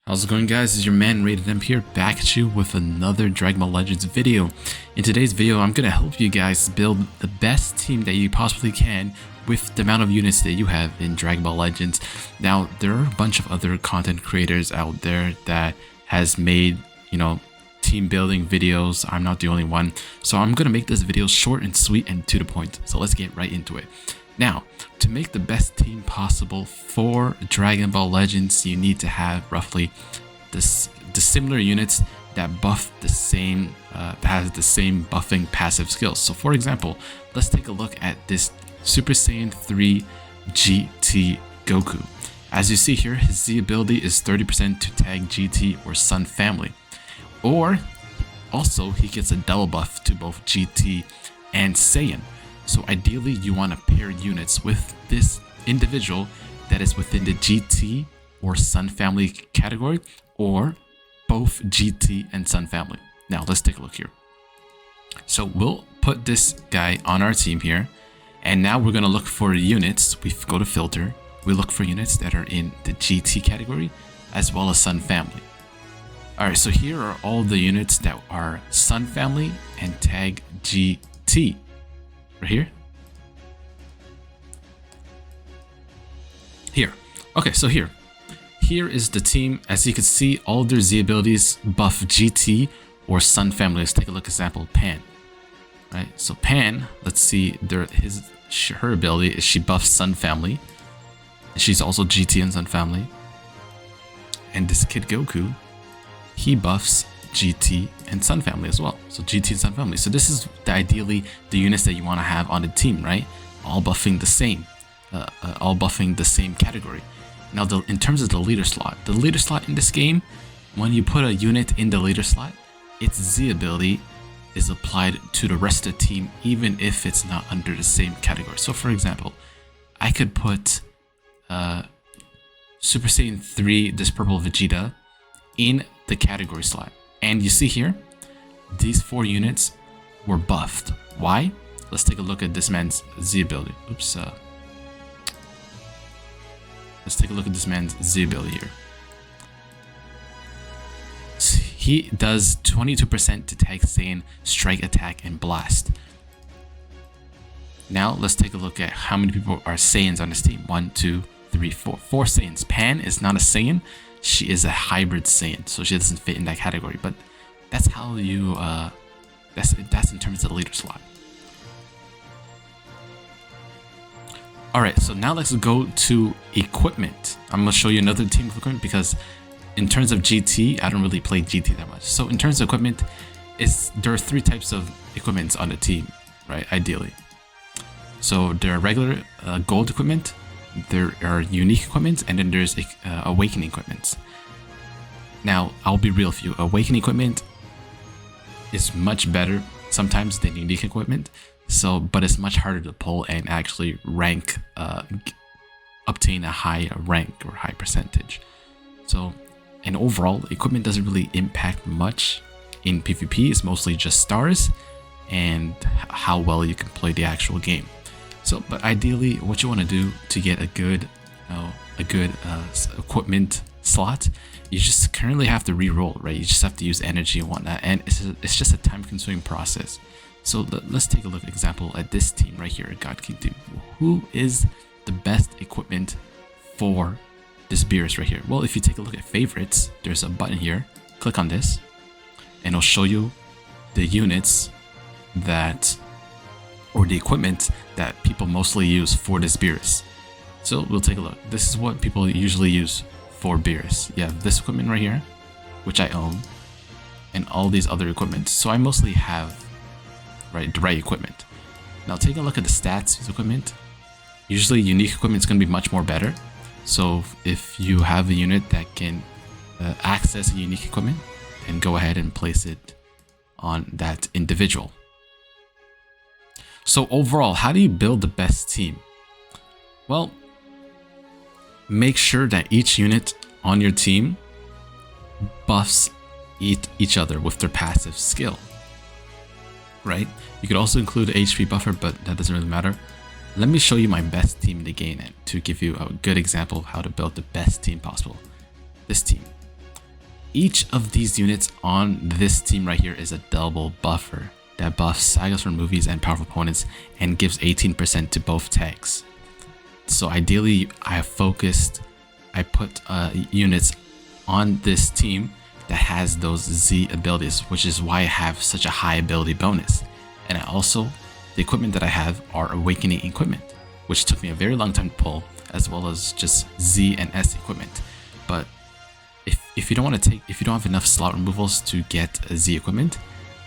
How's it going, guys? It's your man RatedM here, back at you with another Dragon Ball Legends video. In today's video, I'm gonna help you guys build the best team that you possibly can with the amount of units that you have in Dragon Ball Legends. Now, there are a bunch of other content creators out there that has made, team building videos. I'm not the only one. So I'm gonna make this video short and sweet and to the point. So let's get right into it. Now, to make the best team possible for Dragon Ball Legends, you need to have roughly the similar units that buff the same, has the same buffing passive skills. So for example, let's take a look at this Super Saiyan 3 GT Goku. As you see here, his Z ability is 30% to tag GT or Sun family. Or also he gets a double buff to both GT and Saiyan. So ideally you want to pair units with this individual that is within the GT or Sun family category, or both GT and Sun family. Now let's take a look here. So we'll put this guy on our team here, and now we're going to look for units. We go to filter, we look for units that are in the GT category as well as Sun family. Alright, so here are all the units that are Sun family and tag GT. Right here. Okay, so here is the team. As you can see, all their Z abilities buff GT or Sun family. Let's take a look. Example, Pan. Right, so Pan, let's see, her ability is she buffs Sun family, and she's also GT and Sun family. And this kid Goku, he buffs GT and Sun family as well. So GT and Sun family. So this is ideally the units that you want to have on the team, right? All buffing the same, category. Now, in terms of the leader slot in this game, when you put a unit in the leader slot, its Z ability is applied to the rest of the team, even if it's not under the same category. So for example, I could put Super Saiyan 3, this purple Vegeta, in the category slot. And you see here, these 4 units were buffed. Why? Let's take a look at this man's Z ability. Let's take a look at this man's Z ability here. He does 22% to tag Saiyan, strike, attack, and blast. Now let's take a look at how many people are Saiyans on this team. 1, 2, 3, 4. 4 Saiyans. Pan is not a Saiyan. She is a hybrid Saiyan, so she doesn't fit in that category. But that's how you that's in terms of the leader slot. Alright, so now let's go to equipment. I'm gonna show you another team of equipment, because in terms of GT, I don't really play GT that much. So in terms of equipment, there are 3 types of equipments on the team, right? Ideally. So there are regular gold equipment, there are unique equipment, and then there's awakening equipment. Now, I'll be real with you. Awakening equipment is much better sometimes than unique equipment. But it's much harder to pull and actually rank, obtain a high rank or high percentage. So, and overall, equipment doesn't really impact much in PvP. It's mostly just stars and how well you can play the actual game. So, but ideally, what you want to do to get a good equipment slot, you just currently have to re-roll, right? You just have to use energy and whatnot, and it's just a time-consuming process. So let's take a look, example, at this team right here, God King team. Who is the best equipment for this Beerus right here? Well, if you take a look at favorites, there's a button here. Click on this, and it'll show you the units or the equipment that people mostly use for this Beerus. So we'll take a look. This is what people usually use for Beerus. You have this equipment right here, which I own, and all these other equipment. So I mostly have the right equipment. Now taking a look at the stats of the equipment, usually unique equipment is going to be much more better. So if you have a unit that can access a unique equipment, then go ahead and place it on that individual. So overall, how do you build the best team? Well, make sure that each unit on your team buffs each other with their passive skill. Right? You could also include HP buffer, but that doesn't really matter. Let me show you my best team in the game to give you a good example of how to build the best team possible. This team. Each of these units on this team right here is a double buffer that buffs sagas from movies and powerful opponents and gives 18% to both tags. So ideally, I put units on this team that has those Z abilities, which is why I have such a high ability bonus. And the equipment that I have are awakening equipment, which took me a very long time to pull, as well as just Z and S equipment. But if you don't have enough slot removals to get a Z equipment,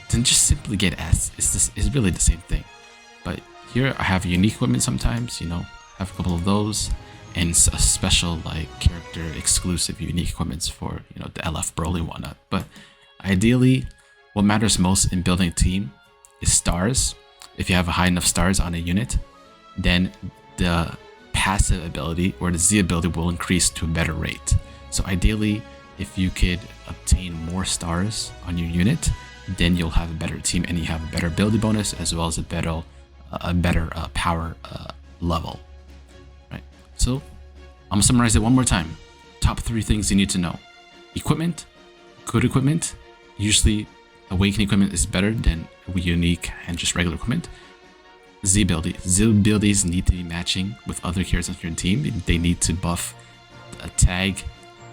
then just simply get S. It's really the same thing. But here I have unique equipment sometimes, have a couple of those, and a special like character exclusive unique equipments for the LF Broly and whatnot. But ideally, what matters most in building a team is stars. If you have a high enough stars on a unit, then the passive ability or the Z ability will increase to a better rate. So ideally, if you could obtain more stars on your unit, then you'll have a better team and you have a better ability bonus as well as a better power level. Right. So I'm gonna summarize it one more time. Top 3 things you need to know: equipment, good equipment. Usually, awakening equipment is better than unique and just regular equipment. Z abilities need to be matching with other characters on your team. They need to buff a tag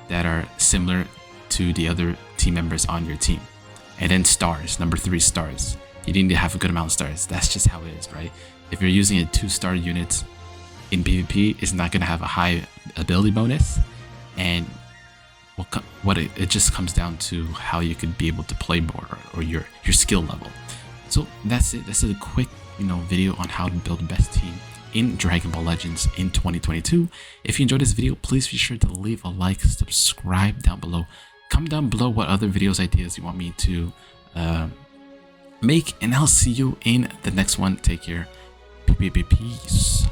that are similar to the other team members on your team. And then stars, number 3, stars. You need to have a good amount of stars. That's just how it is, right? If you're using a 2-star unit in PvP, it's not going to have a high ability bonus, and it just comes down to how you could be able to play more or your skill level. So that's it. That's a quick video on how to build the best team in Dragon Ball Legends in 2022. If you enjoyed this video, please be sure to leave a like, subscribe down below. Comment down below what other videos ideas you want me to make, and I'll see you in the next one. Take care. Peace.